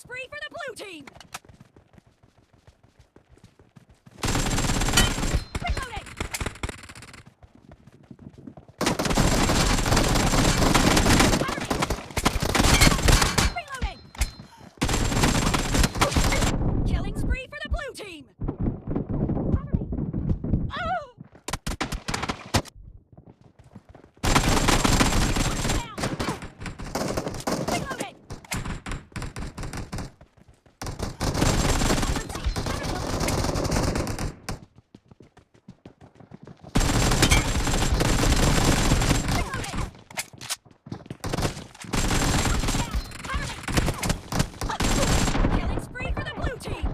spree for the blue team! Reloading! Reloading! Killing spree for the blue team! Oh! Reloading! Killing spree for the blue team!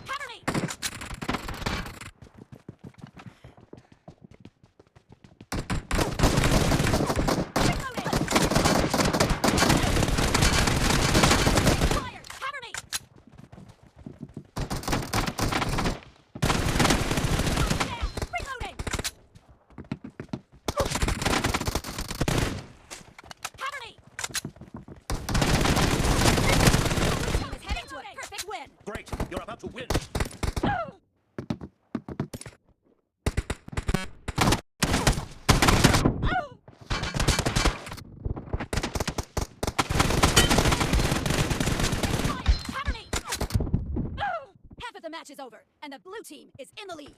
Cover me! Reloading! Fire! Cover me! Down! Reloading! Cover me! Blue team is heading to a perfect win! Great, you're about to win. Fire! Cover me! Half of the match is over, and the blue team is in the lead.